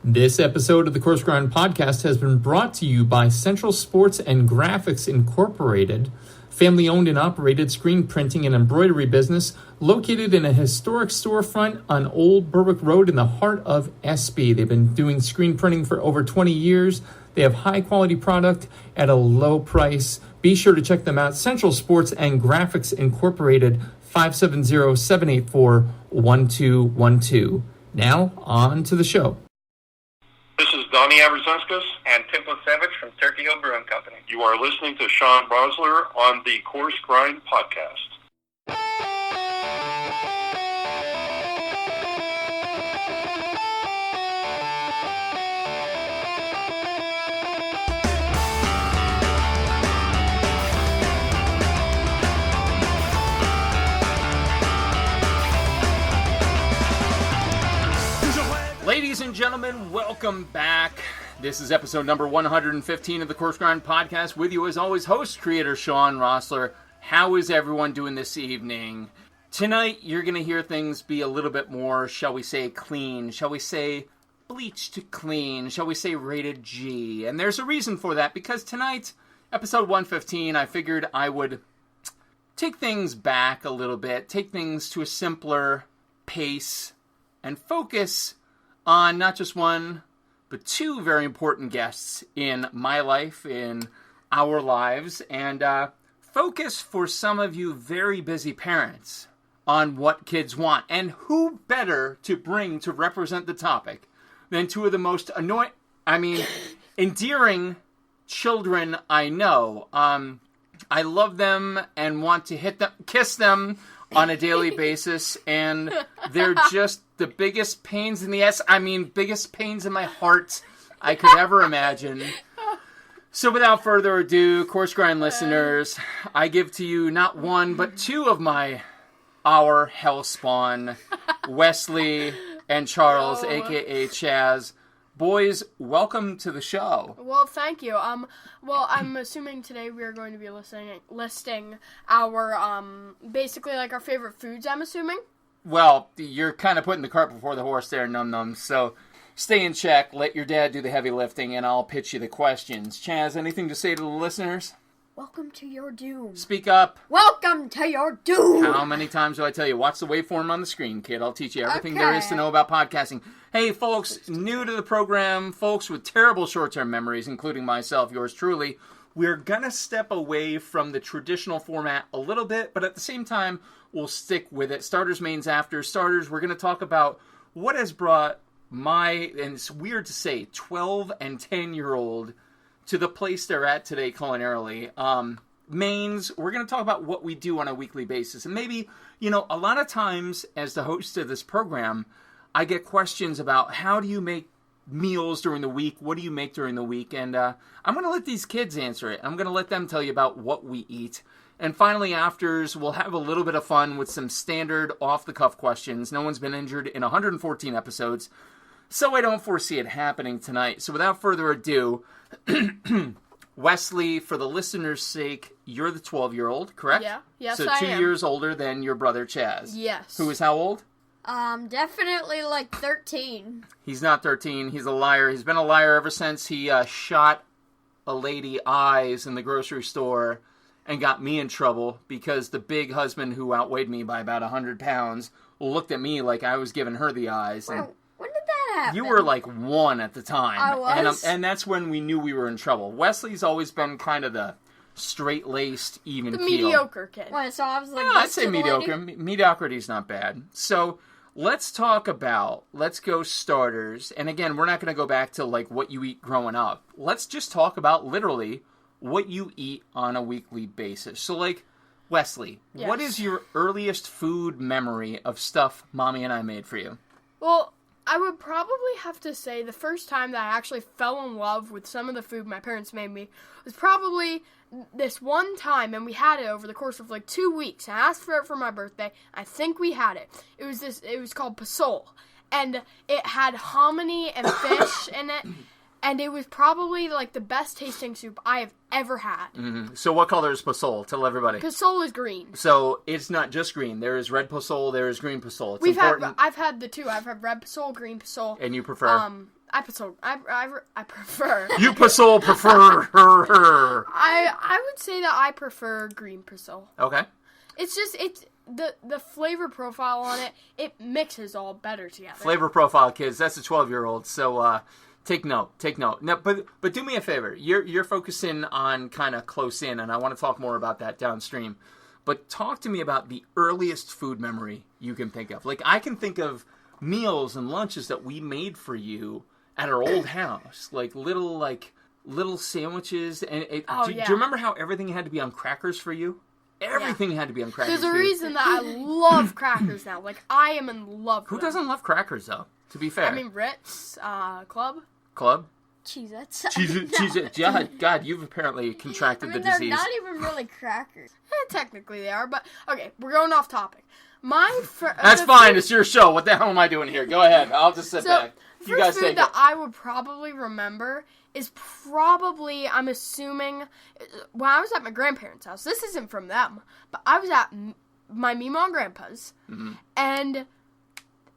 This episode of the Coarse Grind Podcast has been brought to you by Central Sports and Graphics Incorporated, family-owned and operated screen printing and embroidery business located in a historic storefront on Old Berwick Road in the heart of Espy. They've been doing screen printing for over 20 years. They have high-quality product at a low price. Be sure to check them out. Central Sports and Graphics Incorporated, 570-784-1212. Now, on to the show. This is Donnie Abrazauskas and Tim Savage from Turkey Hill Brewing Company. You are listening to Shawn Rosler on the Coarse Grind Podcast. Ladies and gentlemen, welcome back. This is episode number 115 of the Coarse Grind Podcast. With you as always, host, creator, Shawn Rosler. How is everyone doing this evening? Tonight, you're going to hear things be a little bit more, shall we say, clean. Shall we say, bleached clean. Shall we say, rated G. And there's a reason for that, because tonight, episode 115, I figured I would take things back a little bit, take things to a simpler pace, and focus on not just one, but two very important guests in my life, in our lives, and focus for some of you very busy parents on what kids want. And who better to bring to represent the topic than two of the most endearing children I know. I love them and want to kiss them on a daily basis, and they're just the biggest pains in the ass. Biggest pains in my heart I could ever imagine. So without further ado, Coarse Grind listeners, I give to you not one, but two of our hellspawn, Wesley and Charles, a.k.a. Chas. Boys, welcome to the show. Well, thank you. I'm assuming today we are going to be listing our, basically like our favorite foods, I'm assuming. Well, you're kind of putting the cart before the horse there, num-nums. So stay in check, let your dad do the heavy lifting, and I'll pitch you the questions. Chas, anything to say to the listeners? Welcome to your doom. Speak up. Welcome to your doom. How many times do I tell you? Watch the waveform on the screen, kid. I'll teach you everything there is to know about podcasting. Hey, folks, new to the program, folks with terrible short-term memories, including myself, yours truly, we're going to step away from the traditional format a little bit, but at the same time, we'll stick with it. Starters, mains, after starters. We're going to talk about what has brought and it's weird to say, 12 and 10-year-old to the place they're at today culinarily. Mains, we're going to talk about what we do on a weekly basis. And maybe, a lot of times as the host of this program, I get questions about how do you make meals during the week? What do you make during the week? And I'm going to let these kids answer it. I'm going to let them tell you about what we eat. And finally, afters, we'll have a little bit of fun with some standard off-the-cuff questions. No one's been injured in 114 episodes, so I don't foresee it happening tonight. So without further ado, Wesley, for the listener's sake, you're the 12-year-old, correct? Yeah. Yes, so I am. So 2 years older than your brother Chas. Yes. Who is how old? Definitely like 13. He's not 13. He's a liar. He's been a liar ever since he shot a lady eyes in the grocery store and got me in trouble because the big husband who outweighed me by about 100 pounds looked at me like I was giving her the eyes. And when did that happen? you were like 1 at the time. I was? And that's when we knew we were in trouble. Wesley's always been kind of the straight-laced, even the keel. mediocre kid. Wait, so I was like, I'd say mediocre. Mediocrity's not bad. So let's go starters. And again, we're not going to go back to like what you eat growing up. Let's just talk about literally what you eat on a weekly basis. So like, Wesley, Yes. What is your earliest food memory of stuff Mommy and I made for you? Well, I would probably have to say the first time that I actually fell in love with some of the food my parents made me was probably this one time, and we had it over the course of like 2 weeks. I asked for it for my birthday. I think we had it. It was called pasol, and it had hominy and fish in it. And it was probably, like, the best tasting soup I have ever had. Mm-hmm. So what color is pozole? Tell everybody. Pozole is green. So it's not just green. There is red pozole, there is green pozole. It's important. I've had the two. I've had red pozole, green pozole. And you prefer? I prefer. You pozole prefer. I would say that I prefer green pozole. Okay. It's just, the flavor profile on it mixes all better together. Flavor profile, kids. That's a 12-year-old. So, take note. No, but do me a favor. You're focusing on kind of close in, and I want to talk more about that downstream. But talk to me about the earliest food memory you can think of. Like, I can think of meals and lunches that we made for you at our old house, like little sandwiches. And do you remember how everything had to be on crackers for you? Everything had to be on crackers. There's a reason that I love crackers now. Like, I am in love with Who doesn't love crackers, though? To be fair. I mean, Ritz, Club. Cheez-Its. Cheez-Its. Yeah, God, you've apparently contracted the disease. They're not even really crackers. Technically they are, but okay, we're going off topic. That's fine. It's your show. What the hell am I doing here? Go ahead. I'll just sit back. You guys food take that it. I would probably remember is probably, I'm assuming, when I was at my grandparents' house. This isn't from them, but I was at my Mima and Grandpa's, and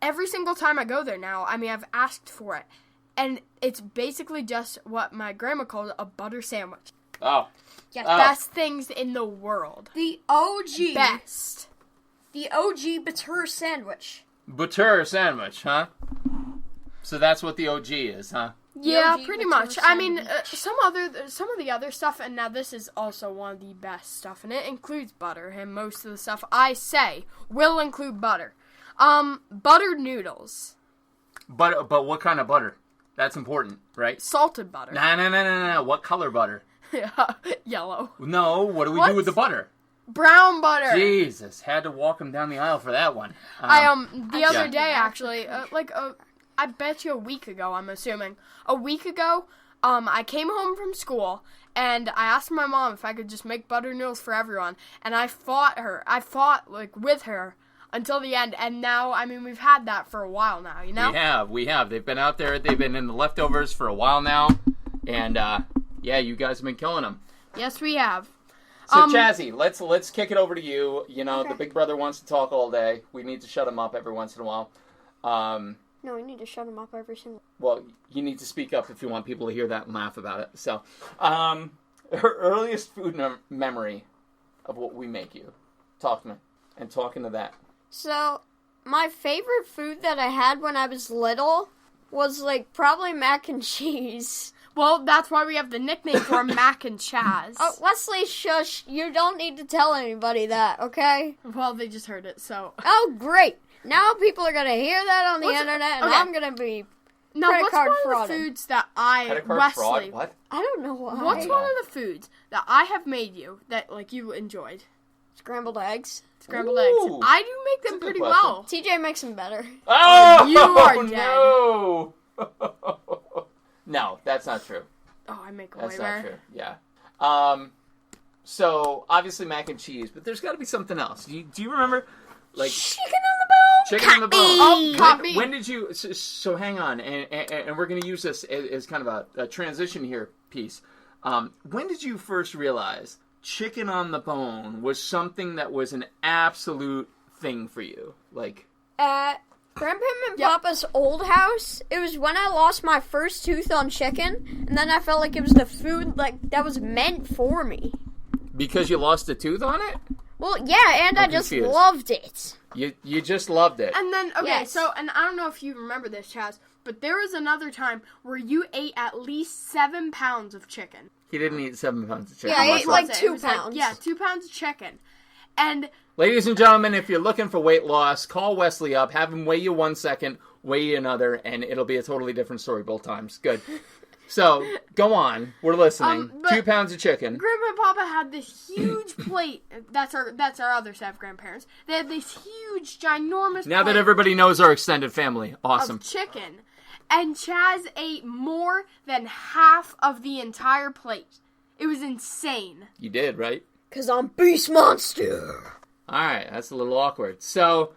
every single time I go there now, I mean, I've asked for it, and it's basically just what my grandma calls a butter sandwich. Oh. Yeah, best things in the world. The OG. Best. The OG butter sandwich. Butter sandwich, huh? So that's what the OG is, huh? Yeah, OG pretty butter much. I mean, sandwich. some of the other stuff, and now this is also one of the best stuff, and it includes butter, and most of the stuff I say will include butter. Buttered noodles. But what kind of butter? That's important, right? Salted butter. No. What color butter? Yellow. No, what do we do with the butter? Brown butter. Jesus, had to walk him down the aisle for that one. The other day, actually, I bet you a week ago, I'm assuming. A week ago, I came home from school, and I asked my mom if I could just make butter noodles for everyone, and I fought with her until the end, and now, I mean, we've had that for a while now, you know? We have. They've been out there, they've been in the leftovers for a while now, and, yeah, you guys have been killing them. Yes, we have. So, Chazzy, let's kick it over to you. You know, The big brother wants to talk all day. We need to shut him up every once in a while. No, we need to shut him up every single... Well, you need to speak up if you want people to hear that and laugh about it. So, her earliest food memory of what we make you. Talk to me. And talking to that. So, my favorite food that I had when I was little was, like, probably mac and cheese. Well, that's why we have the nickname for Mac and Chas. Oh, Wesley, shush. You don't need to tell anybody that, okay? Well, they just heard it, so... Oh, great. Now people are going to hear that on the internet, and I'm going to be credit card what's one frauded. of the foods that I... Credit card Wesley, fraud? What? I don't know why. What's one of the foods that I have made you that, like, you enjoyed? Scrambled eggs. Scrambled Ooh. eggs. I do make them That's a pretty good well. TJ makes them better. Oh, You are dead. No. No, that's not true. Oh, I make them That's way not better. true. Yeah. So obviously mac and cheese, but there's got to be something else. Do you remember, like Chicken on the bone. chicken on the bone? Oh, caught me. When did you? So hang on, and we're going to use this as kind of a transition here piece. When did you first realize chicken on the bone was something that was an absolute thing for you? Like Grandpa and Papa's old house, it was when I lost my first tooth on chicken, and then I felt like it was the food that was meant for me. because you lost a tooth on it? Well, yeah, and I just loved it. You just loved it. And then, okay, Yes. so, and I don't know if you remember this, Chaz, but there was another time where you ate at least 7 pounds of chicken. He didn't eat 7 pounds of chicken. Yeah, I ate like Was it? 2 It was pounds. 2 pounds of chicken. And Ladies and gentlemen, if you're looking for weight loss, call Wesley up, have him weigh you 1 second, weigh you another, and it'll be a totally different story both times. Good. So, go on. We're listening. but 2 pounds of chicken. Grandma and Papa had this huge plate. That's our other set of grandparents. They had this huge, ginormous Now plate that everybody knows our extended family. Awesome. of chicken. And Chaz ate more than half of the entire plate. It was insane. You did, right? 'Cause I'm Beast Monster. Alright, that's a little awkward. So,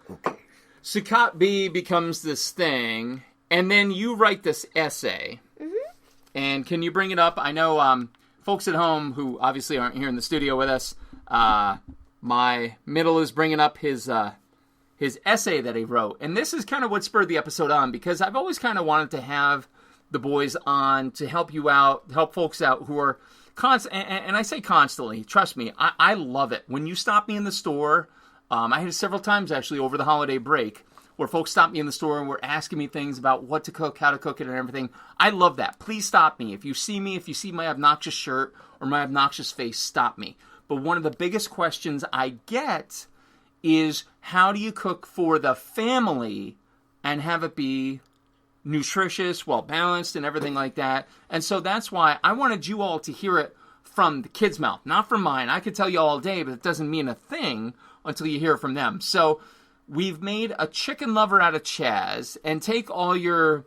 Sukkot B becomes this thing, and then you write this essay. And can you bring it up? I know folks at home who obviously aren't here in the studio with us, my middle is bringing up his essay that he wrote. And this is kind of what spurred the episode on, because I've always kind of wanted to have the boys on to help you out, help folks out who are and I say constantly, trust me, I love it. When you stop me in the store, I had it several times actually over the holiday break, where folks stopped me in the store and were asking me things about what to cook, how to cook it, and everything. I love that. Please stop me. If you see my obnoxious shirt or my obnoxious face, stop me. But one of the biggest questions I get is, how do you cook for the family and have it be nutritious, well-balanced, and everything like that? And so that's why I wanted you all to hear it from the kids' mouth, not from mine. I could tell you all day, but it doesn't mean a thing until you hear it from them. So we've made a chicken lover out of Chaz, and take all your,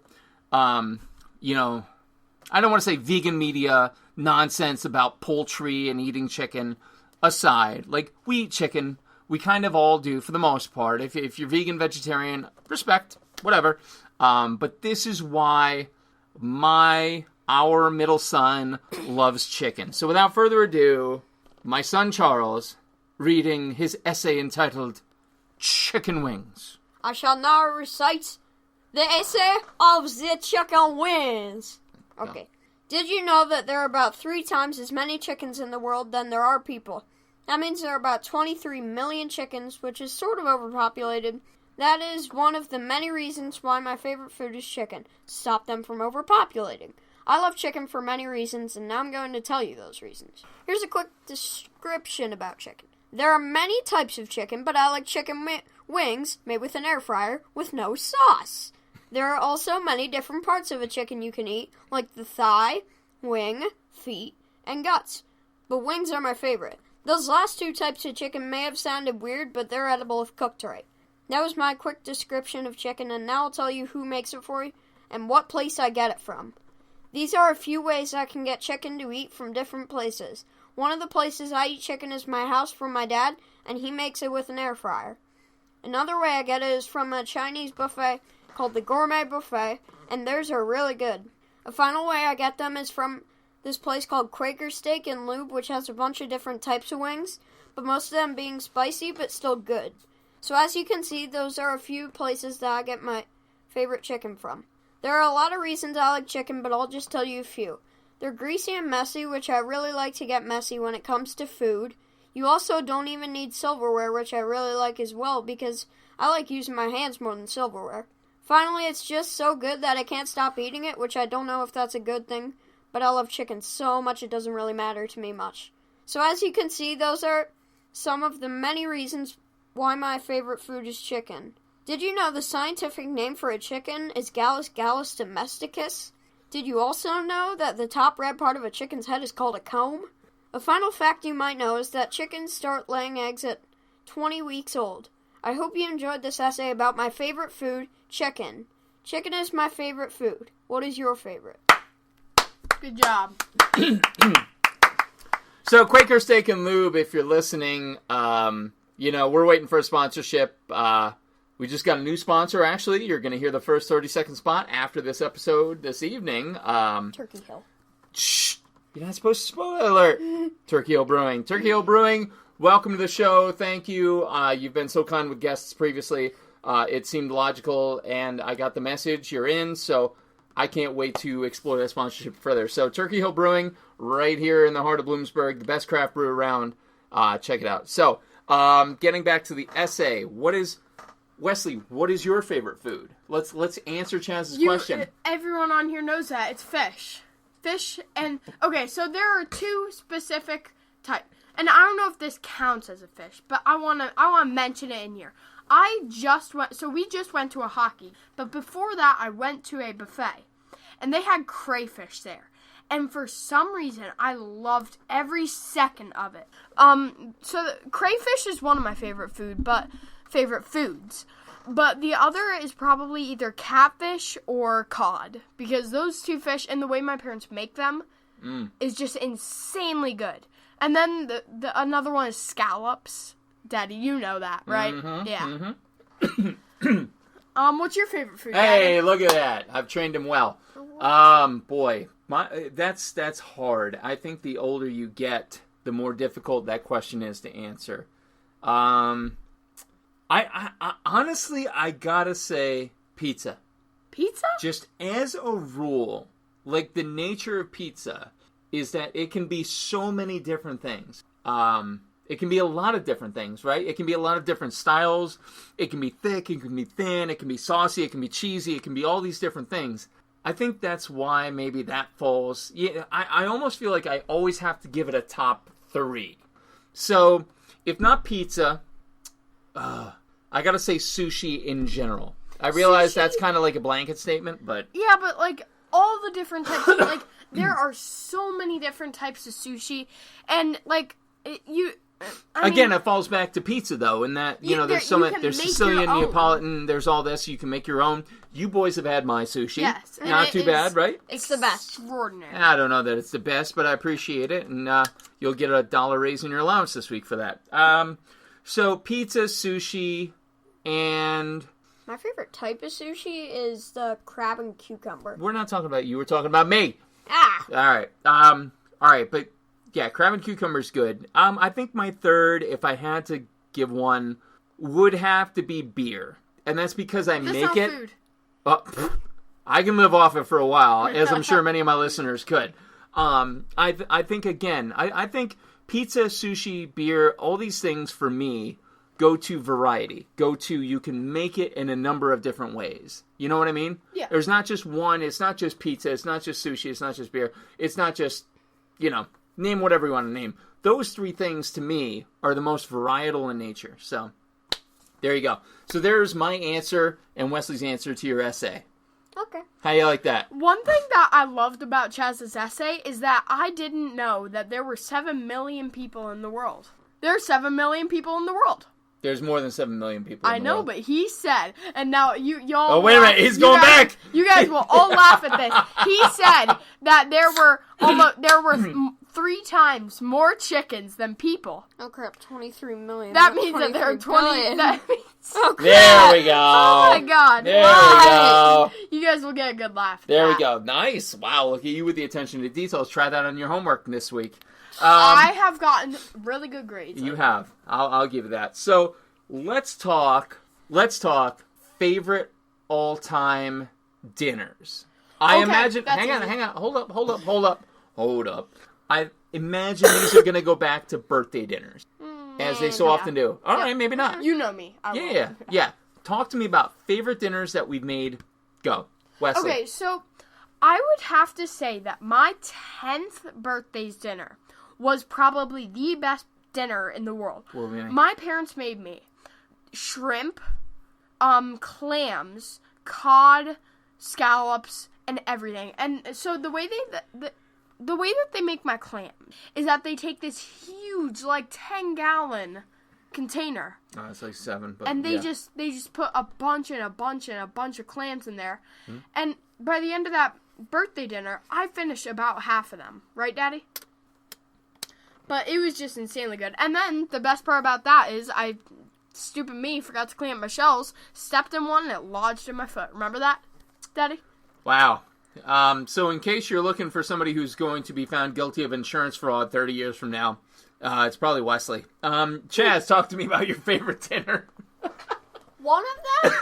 I don't want to say vegan media nonsense about poultry and eating chicken aside. Like, we eat chicken. We kind of all do for the most part. If you're vegan, vegetarian, respect, whatever. But this is why our middle son loves chicken. So without further ado, my son Charles reading his essay entitled Chicken Wings. I shall now recite the essay of the chicken wings. Okay. Did you know that there are about 3 times as many chickens in the world than there are people? That means there are about 23 million chickens, which is sort of overpopulated. That is one of the many reasons why my favorite food is chicken. Stop them from overpopulating. I love chicken for many reasons, and now I'm going to tell you those reasons. Here's a quick description about chicken. There are many types of chicken, but I like chicken wings made with an air fryer with no sauce. There are also many different parts of a chicken you can eat, like the thigh, wing, feet, and guts. But wings are my favorite. Those last 2 types of chicken may have sounded weird, but they're edible if cooked right. That was my quick description of chicken, and now I'll tell you who makes it for you and what place I get it from. These are a few ways I can get chicken to eat from different places. One of the places I eat chicken is my house from my dad, and he makes it with an air fryer. Another way I get it is from a Chinese buffet called the Gourmet Buffet, and theirs are really good. A final way I get them is from this place called Quaker Steak and Lube, which has a bunch of different types of wings, but most of them being spicy but still good. So as you can see, those are a few places that I get my favorite chicken from. There are a lot of reasons I like chicken, but I'll just tell you a few. They're greasy and messy, which I really like to get messy when it comes to food. You also don't even need silverware, which I really like as well, because I like using my hands more than silverware. Finally, it's just so good that I can't stop eating it, which I don't know if that's a good thing, but I love chicken so much it doesn't really matter to me much. So as you can see, those are some of the many reasons why my favorite food is chicken. Did you know the scientific name for a chicken is Gallus domesticus? Did you also know that the top red part of a chicken's head is called a comb? A final fact you might know is that chickens start laying eggs at 20 weeks old. I hope you enjoyed this essay about my favorite food, chicken. Chicken is my favorite food. What is your favorite? Good job. So, Quaker Steak and Lube, if you're listening, we're waiting for a sponsorship. We just got a new sponsor, actually. You're going to hear the first 30-second spot after this episode this evening. Turkey Hill. Shh. You're not supposed to spoil alert. Turkey Hill Brewing. Turkey Hill Brewing, welcome to the show. Thank you. You've been so kind with guests previously. It seemed logical, and I got the message. You're in, so I can't wait to explore that sponsorship further. So, Turkey Hill Brewing, right here in the heart of Bloomsburg, the best craft brew around. Check it out. So, getting back to the essay, Wesley, what is your favorite food? Let's answer Chaz's question. Everyone on here knows that. It's fish. Fish and... Okay, so there are 2 specific types. And I don't know if this counts as a fish, but I want to mention it in here. We just went to a hockey. But before that, I went to a buffet. And they had crayfish there. And for some reason, I loved every second of it. So crayfish is one of my favorite foods. But the other is probably either catfish or cod. Because those 2 fish, and the way my parents make them, is just insanely good. And then the another one is scallops. Daddy, you know that, right? Mm-hmm, yeah. Mm-hmm. What's your favorite food, Hey, Daddy? look at that. I've trained him well. Boy, that's hard. I think the older you get, the more difficult that question is to answer. I honestly, I gotta say pizza. Pizza? Just as a rule, like the nature of pizza is that it can be so many different things. It can be a lot of different things, right? It can be a lot of different styles. It can be thick, it can be thin, it can be saucy, it can be cheesy, it can be all these different things. I think that's why maybe that falls. Yeah, I almost feel like I always have to give it a top 3. So, if not pizza, I gotta say sushi in general. I realize that's kind of like a blanket statement, but... Yeah, but, like, all the different types of, like, there are so many different types of sushi, and, like, Again, it falls back to pizza, though, in that, there's Sicilian, Neapolitan, there's all this, you can make your own. You boys have had my sushi. Yes. Not too bad, right? It's the best. Extraordinary. I don't know that it's the best, but I appreciate it, and you'll get a $1 raise in your allowance this week for that. So, pizza, sushi, and... My favorite type of sushi is the crab and cucumber. We're not talking about you, we're talking about me. Ah! Alright, but... Yeah, crab and cucumber is good. I think my third, if I had to give one, would have to be beer. And that's because I make it. Food. I can live off it for a while, as I'm sure many of my listeners could. I think, again, I think pizza, sushi, beer, all these things for me go to variety. Go to you can make it in a number of different ways. You know what I mean? Yeah. There's not just one. It's not just pizza. It's not just sushi. It's not just beer. It's not just, name whatever you want to name. Those 3 things, to me, are the most varietal in nature. So, there you go. So, there's my answer and Wesley's answer to your essay. Okay. How you like that? One thing that I loved about Chaz's essay is that I didn't know that there were 7 million people in the world. There are 7 million people in the world. There's more than 7 million people in the world. But he said, and now y'all... Oh, wait a minute, he's going back! You guys will all laugh at this. He said that there were 3 times more chickens than people. Oh crap, 23 million. That means that there are 20... That means, oh crap! There we go! Oh my god. There we go! You guys will get a good laugh. There we go. Nice. Wow, look at you with the attention to details. Try that on your homework this week. I have gotten really good grades. You have. I'll give you that. So, let's talk favorite all-time dinners. I imagine... Hang on. Hold up. I imagine these are going to go back to birthday dinners, as they so often do. All right, maybe not. You know me. Yeah. Talk to me about favorite dinners that we've made. Go. Wesley. Okay, so I would have to say that my 10th birthday's dinner was probably the best dinner in the world. What do you mean? My parents made me shrimp, clams, cod, scallops, and everything. And so the way that they make my clam is that they take this huge, like 10-gallon container. Oh, it's like 7, but and they just put a bunch of clams in there. And by the end of that birthday dinner, I finished about half of them. Right, Daddy? But it was just insanely good. And then the best part about that is stupid me, forgot to clean up my shells, stepped in one and it lodged in my foot. Remember that, Daddy? Wow. So in case you're looking for somebody who's going to be found guilty of insurance fraud 30 years from now, it's probably Wesley. Chaz, talk to me about your favorite dinner. One of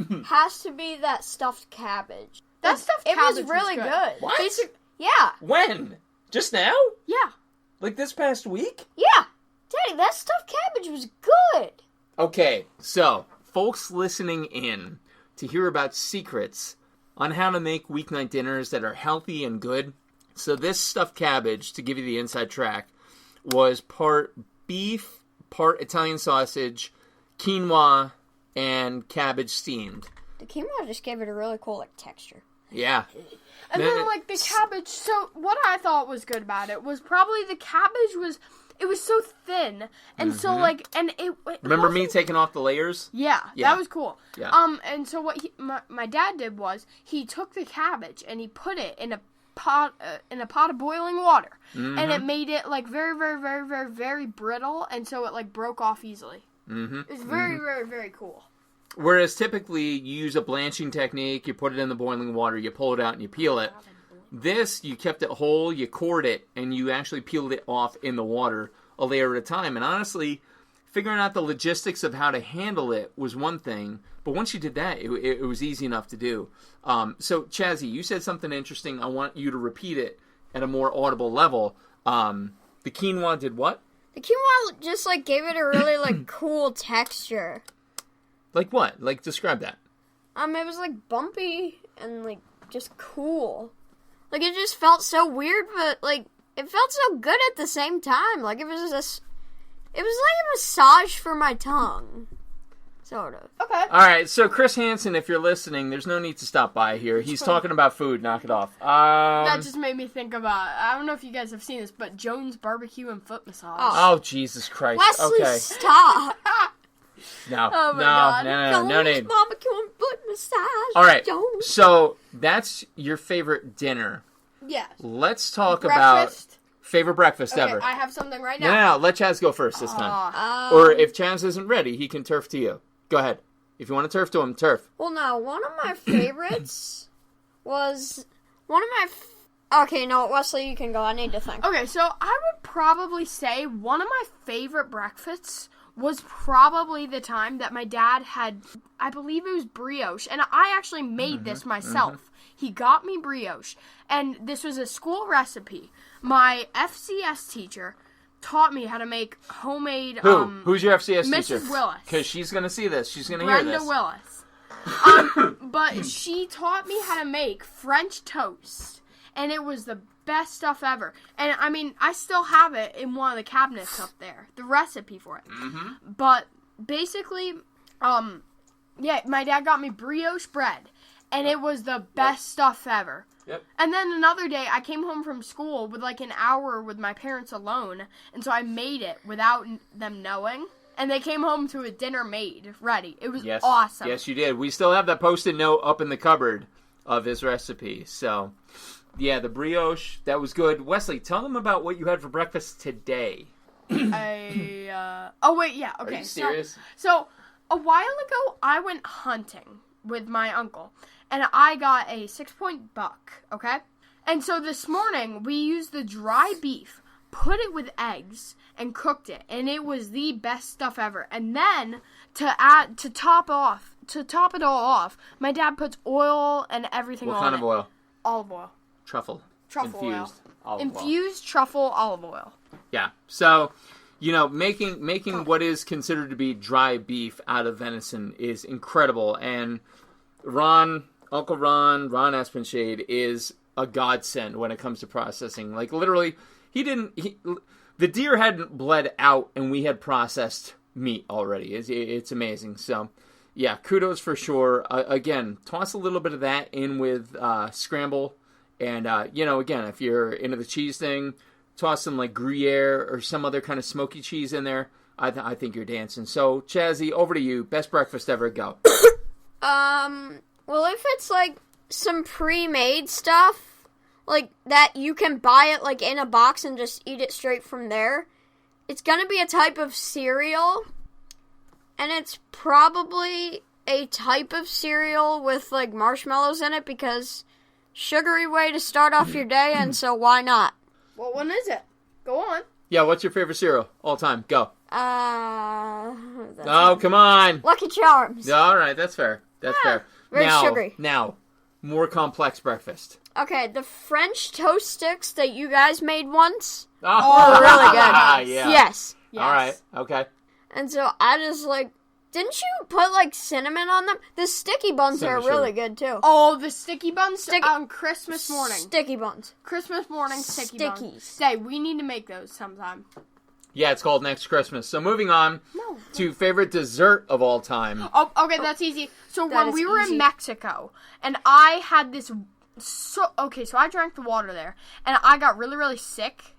them has to be that stuffed cabbage. That stuffed cabbage was really good. What? Yeah. When? Just now? Yeah. Like this past week? Yeah. Daddy, that stuffed cabbage was good. Okay, so, folks listening in to hear about secrets on how to make weeknight dinners that are healthy and good. So this stuffed cabbage, to give you the inside track, was part beef, part Italian sausage, quinoa, and cabbage steamed. The quinoa just gave it a really cool texture. Yeah. And then, the cabbage, so what I thought was good about it was probably the cabbage was so thin, and so, and it Remember me taking off the layers? Yeah, that was cool. Yeah. And so what my dad did was, he took the cabbage, and he put it in a pot of boiling water, and it made it, very, very, very, very, very brittle, and so it, broke off easily. It was very, very, very cool. Whereas typically you use a blanching technique, you put it in the boiling water, you pull it out and you peel it. This, you kept it whole, you cored it, and you actually peeled it off in the water a layer at a time. And honestly, figuring out the logistics of how to handle it was one thing, but once you did that, it was easy enough to do. So, Chazzy, you said something interesting. I want you to repeat it at a more audible level. The quinoa did what? The quinoa just, like, gave it a really, like, cool texture. Like what? Like, describe that. It was, like, bumpy and, like, just cool. Like, it just felt so weird, but, like, it felt so good at the same time. Like, it was like a massage for my tongue. Sort of. Okay. All right, so Chris Hansen, if you're listening, there's no need to stop by here. He's talking about food. Knock it off. That just made me think about, I don't know if you guys have seen this, but Jones Barbecue and Foot Massage. Oh, Jesus Christ. Wesley, okay. stop. No, Oh my God. no name. Barbecue and foot massage. All right, Jones. so that's your favorite dinner. Yes. Let's talk Breakfast. about favorite breakfast Okay, ever. I have something right No, now. let Chaz go first this time. Aw. Or if Chaz isn't ready, he can turf to you. Go ahead. If you want to turf to him, turf. Well, no, one of my favorites was okay, no, Wesley, you can go. I need to think. Okay, so I would probably say one of my favorite breakfasts was probably the time that my dad had, I believe it was brioche, and I actually made this myself. He got me brioche, and this was a school recipe. My FCS teacher taught me how to make homemade. Who's your FCS teacher? Mrs. Willis. Because she's going to see this. She's going to hear Brenda this. Willis. But she taught me how to make French toast, and it was the best stuff ever. And I mean, I still have it in one of the cabinets up there, the recipe for it. But basically, yeah, my dad got me brioche bread, and it was the best stuff ever. Yep. And then another day, I came home from school with like an hour with my parents alone, and so I made it without them knowing. And they came home to a dinner made, ready. It was awesome. Yes, you did. We still have that Post-it note up in the cupboard of his recipe. So, yeah, the brioche, that was good. Wesley, tell them about what you had for breakfast today. Oh, wait, yeah, okay. Are you serious? So, a while ago, I went hunting with my uncle, and I got a 6-point buck, okay? And so this morning, we used the dry beef, put it with eggs, and cooked it, and it was the best stuff ever. And then, to top it all off, my dad puts oil and everything on it. What kind of oil? Olive oil. Truffle. Truffle oil. Infused olive oil. Infused truffle olive oil. Yeah. So, you know, making what is considered to be dry beef out of venison is incredible. And Uncle Ron Espenshade is a godsend when it comes to processing. Like, literally, the deer hadn't bled out, and we had processed meat already. It's amazing. So, yeah, kudos for sure. Again, toss a little bit of that in with scramble. And, you know, again, if you're into the cheese thing, toss some, like, Gruyere or some other kind of smoky cheese in there. I think you're dancing. So, Chazzy, over to you. Best breakfast ever. Go. Well, if it's, like, some pre-made stuff, like, that you can buy it, like, in a box and just eat it straight from there, it's gonna be a type of cereal, and it's probably a type of cereal with, like, marshmallows in it, because sugary way to start off your day, and so why not? What one is it? Go on. Yeah, what's your favorite cereal all time? Go. Oh, come on. Lucky Charms. All right, that's fair. That's fair. Very sugary. Now, more complex breakfast. Okay, the French toast sticks that you guys made once. Oh, really good. Yeah. Yes. All right. Okay. And so I just, like, didn't you put, like, cinnamon on them? The sticky buns are really good, too. Oh, the sticky buns on Christmas morning. Sticky buns. Christmas morning sticky buns. Stickies. Say, we need to make those sometime. Yeah, it's called Next Christmas. So moving on to favorite dessert of all time. Oh, okay, that's easy. So That when is we were easy. in Mexico, and I had this... So I drank the water there, and I got really, really sick.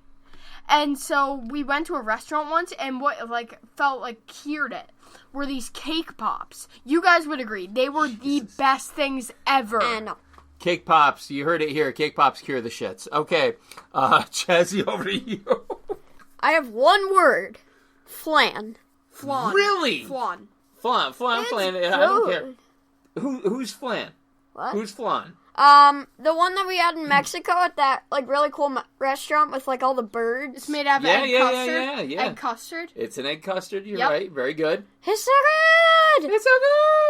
And so we went to a restaurant once, and what, like, felt like cured it were these cake pops. You guys would agree. They were the best things ever. And Cake Pops. You heard it here. Cake Pops cure the shits. Okay. Chazzy, over to you. I have one word. Flan. Flan. Really? Flan. Flan. I don't care. Who's flan? What? Who's flan? The one that we had in Mexico at that, like, really cool restaurant with, like, all the birds. It's made out of egg custard. Yeah. Egg custard. It's an egg custard, you're right. Very good. It's so good! It's so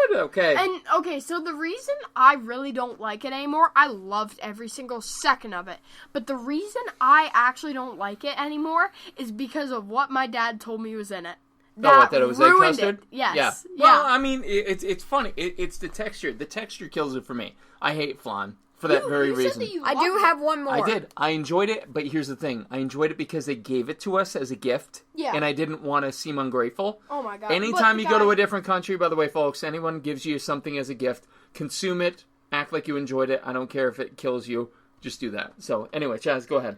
good! Okay. And, okay, so the reason I really don't like it anymore, I loved every single second of it, but the reason I actually don't like it anymore is because of what my dad told me was in it. That it was egg custard? Yes. Yeah. Well, I mean, it's funny. It's the texture. The texture kills it for me. I hate flan for that very reason. I do have one more. I did. I enjoyed it, but here's the thing. I enjoyed it because they gave it to us as a gift, and I didn't want to seem ungrateful. Oh, my God. Anytime you go to a different country, by the way, folks, anyone gives you something as a gift, consume it, act like you enjoyed it. I don't care if it kills you. Just do that. So, anyway, Chaz, go ahead.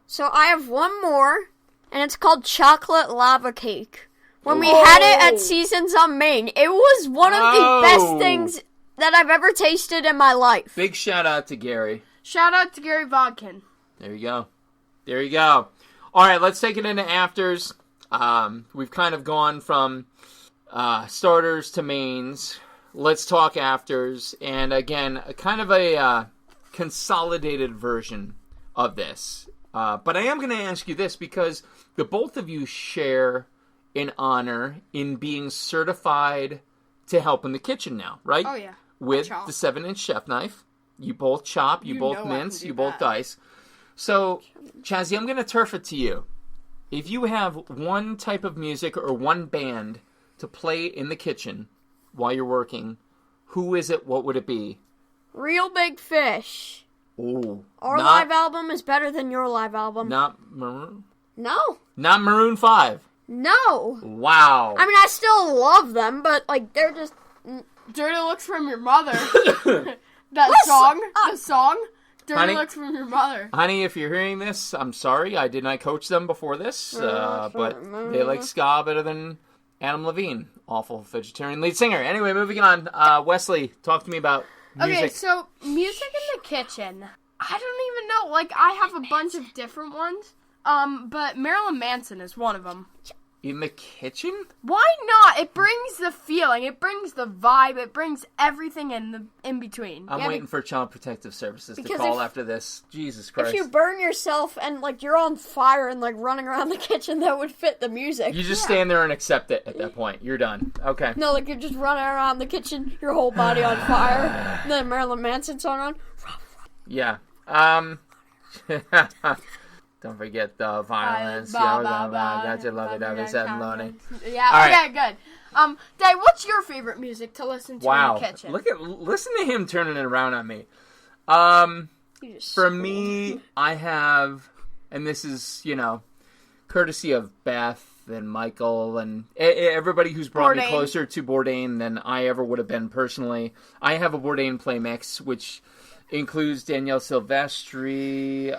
So, I have one more, and it's called chocolate lava cake. When we had it at Seasons on Main, it was one of the best things that I've ever tasted in my life. Big shout out to Gary. Shout out to Gary Vodkin. There you go. All right, let's take it into afters. We've kind of gone from starters to mains. Let's talk afters. And again, kind of a consolidated version of this. But I am going to ask you this because the both of you share an honor in being certified to help in the kitchen now, right? Oh, yeah. With the 7-inch chef knife. You both chop, you both mince, you both dice. So, Chazzy, I'm going to turf it to you. If you have one type of music or one band to play in the kitchen while you're working, who is it? What would it be? Real Big Fish. Ooh. Our live album is better than your live album. Not Maroon? No. Not Maroon 5? No. Wow. I mean, I still love them, but, like, they're just... Dirty Looks from Your Mother. The song. Dirty Looks from Your Mother. Honey, if you're hearing this, I'm sorry. I did not coach them before this, but they like ska better than Adam Levine. Awful vegetarian lead singer. Anyway, moving on. Wesley, talk to me about music. Okay, so music in the kitchen. I don't even know. Like, I have a bunch of different ones. But Marilyn Manson is one of them. In the kitchen? Why not? It brings the feeling. It brings the vibe. It brings everything in between. I'm waiting for Child Protective Services to call after this. Jesus Christ. If you burn yourself and, like, you're on fire and, like, running around the kitchen, that would fit the music. You just stand there and accept it at that point. You're done. Okay. No, like, you're just running around the kitchen, your whole body on fire, and then Marilyn Manson's on. Yeah. Don't forget the violence. Got you love it every 7 lonely. Yeah, okay, good. Dave, what's your favorite music to listen to in the kitchen? Listen to him turning it around on me. For me, I have, and this is, courtesy of Beth and Michael and everybody who's brought me closer to Bourdain than I ever would have been personally. I have a Bourdain play mix, which includes Danielle Silvestri.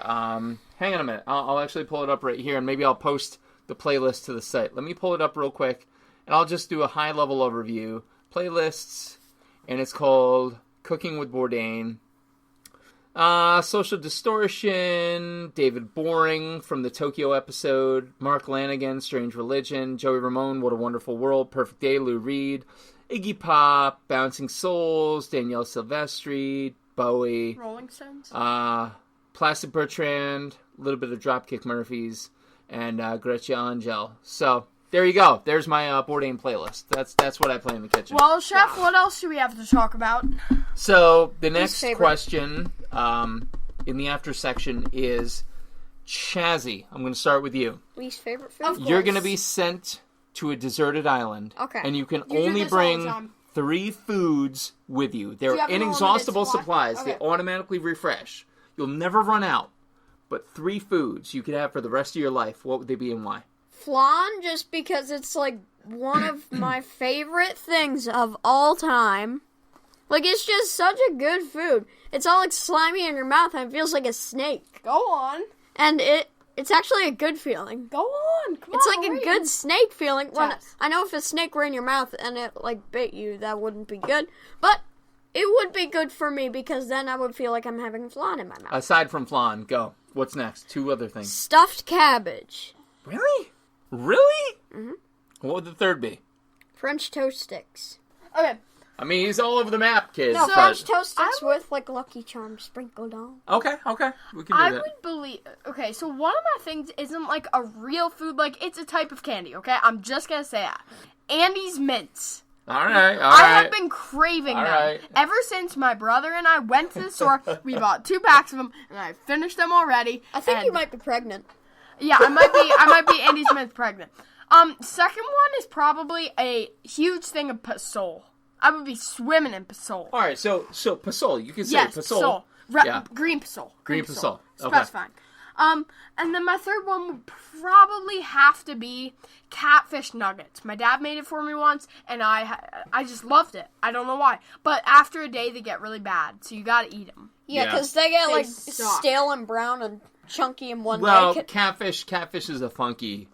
Hang on a minute. I'll actually pull it up right here, and maybe I'll post the playlist to the site. Let me pull it up real quick, and I'll just do a high-level overview. Playlists, and it's called Cooking with Bourdain. Social Distortion, David Boring from the Tokyo episode, Mark Lanigan, Strange Religion, Joey Ramone, What a Wonderful World, Perfect Day, Lou Reed, Iggy Pop, Bouncing Souls, Danielle Silvestri, Bowie, Rolling Stones, Plastic Bertrand, a little bit of Dropkick Murphys, and Gretchen Angel. So there you go. There's my Bourdain playlist. That's what I play in the kitchen. Well, Chef, what else do we have to talk about? So the next question in the after section is Chazzy. I'm going to start with you. Least favorite food? You're going to be sent to a deserted island. Okay. And you can only bring 3 foods with you. They're inexhaustible supplies. Okay. They automatically refresh. You'll never run out. But 3 foods you could have for the rest of your life. What would they be and why? Flan, just because it's, like, one of my favorite things of all time. Like, it's just such a good food. It's all, like, slimy in your mouth and it feels like a snake. Go on. And it's actually a good feeling. Go on. Come it's on. It's like a good snake feeling. When I know if a snake were in your mouth and it, like, bit you, that wouldn't be good. But it would be good for me because then I would feel like I'm having flan in my mouth. Aside from flan, go. What's next? 2 other things. Stuffed cabbage. Really? Really? Mm-hmm. What would the third be? French toast sticks. Okay. I mean, he's all over the map, kids. No, but- French toast sticks with, like, Lucky Charms sprinkled on. Okay. We can do I that. would believe... Okay, so one of my things isn't, like, a real food. Like, it's a type of candy, okay? I'm just gonna say that. Andy's mints. All right. I have been craving All them. right. Ever since my brother and I went to the store, we bought 2 packs of them, and I finished them already. I think and- you might be pregnant. Yeah, I might be Andy Smith pregnant. Second one is probably a huge thing of Pasol. I would be swimming in Pasol. All right, so Pasol, you can say Yes, Pasol. Pasol. Green Pasol. Green Pasol. Okay. Specifying. And then my third one would probably have to be catfish nuggets. My dad made it for me once, and I just loved it. I don't know why. But after a day, they get really bad, so you gotta eat them. Yeah, Yeah. because they get, They like, suck. stale and brown and chunky in one Well, day. catfish is a funky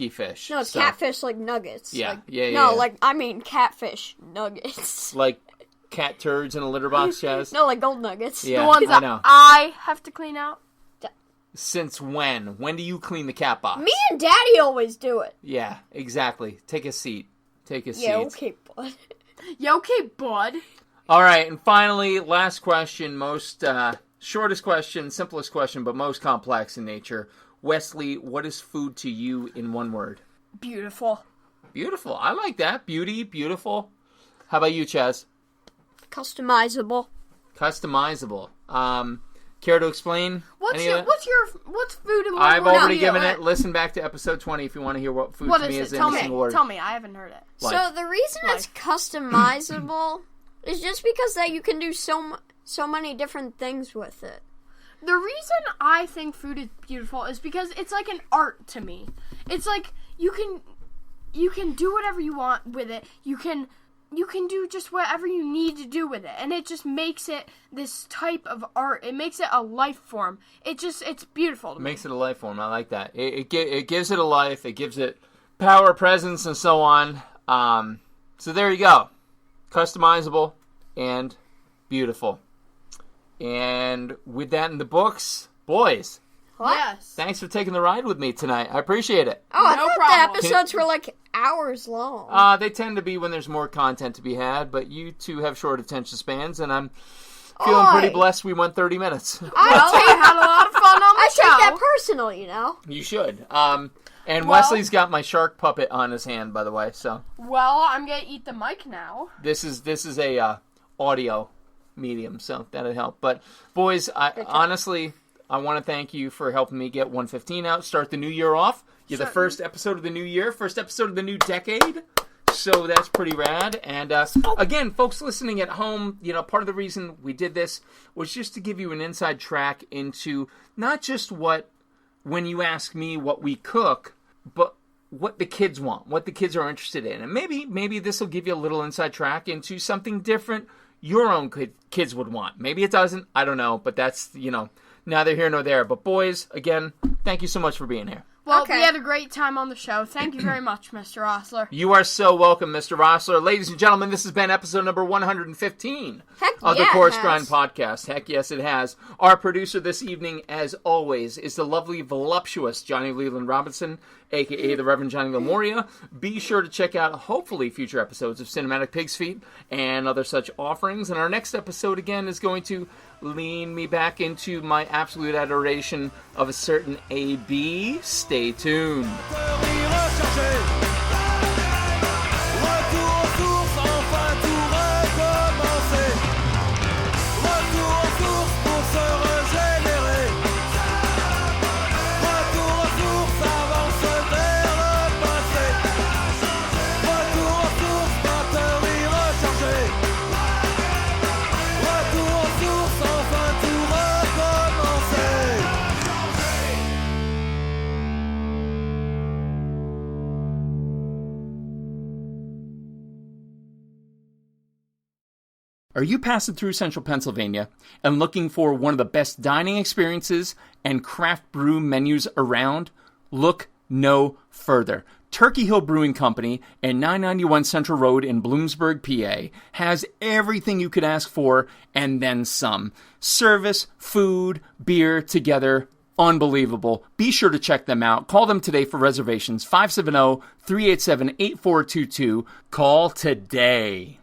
fish. No, it's so- catfish, like, nuggets. Yeah, Like, yeah. No, like, I mean catfish nuggets. Like cat turds in a litter box, Chaz. No, like gold nuggets. Yeah, The ones I that know. I have to clean out. Since when? When do you clean the cat box? Me and Daddy always do it. Yeah, exactly. Take a seat. Yeah, okay, bud. Yeah, okay, bud. All right, and finally, last question, most shortest question, simplest question, but most complex in nature. Wesley, what is food to you in one word? Beautiful. Beautiful. I like that. Beauty, beautiful. How about you, Chaz? Customizable. Customizable. Care to explain? What's any of that? what's food in one I've word? already No, given yeah, it. Listen back to episode 20 if you want to hear what food What to me is is it? in Tell a me. single word. Tell me. I haven't heard it. Life. So the reason it's customizable is just because that you can do so many different things with it. The reason I think food is beautiful is because it's like an art to me. It's like you can do whatever you want with it. You can do just whatever you need to do with it, and it just makes it this type of art. It makes it a life form. It's beautiful to me. Makes it a life form. I like that. It gives it a life. It gives it power, presence, and so on. So there you go. Customizable and beautiful. And with that in the books, boys, What? Yes. thanks for taking the ride with me tonight. I appreciate it. Oh, I No thought problem. the episodes were like hours long. They tend to be when there's more content to be had, but you two have short attention spans, and I'm feeling pretty blessed we went 30 minutes. I had a lot of fun on the I show. take that personal, you know. You should. And Wesley's got my shark puppet on his hand, by the way, so Well, I'm gonna eat the mic now. this is a audio medium, so that'll help. But boys, honestly, I want to thank you for helping me get 115 out, start the new year off. You're the first episode of the new year, first episode of the new decade. So that's pretty rad. And again, folks listening at home, part of the reason we did this was just to give you an inside track into not just when you ask me what we cook, but what the kids want, what the kids are interested in. And maybe this will give you a little inside track into something different your own kids would want. Maybe it doesn't. I don't know. But that's, neither here nor there. But boys, again, thank you so much for being here. Well, Okay. we had a great time on the show. Thank you very much, Mr. Rosler. You are so welcome, Mr. Rosler. Ladies and gentlemen, this has been episode number 115 Heck of the yeah, it Coarse has. Grind Podcast. Heck yes, it has. Our producer this evening, as always, is the lovely, voluptuous Johnny Leland Robinson, a.k.a. the Reverend Johnny Lamoria. Be sure to check out, hopefully, future episodes of Cinematic Pig's Feet and other such offerings. And our next episode, again, is going to lean me back into my absolute adoration of a certain A.B. Stay tuned. Are you passing through central Pennsylvania and looking for one of the best dining experiences and craft brew menus around? Look no further. Turkey Hill Brewing Company and 991 Central Road in Bloomsburg, PA has everything you could ask for and then some. Service, food, beer together unbelievable. Be sure to check them out. Call them today for reservations. 570-387-8422. Call today.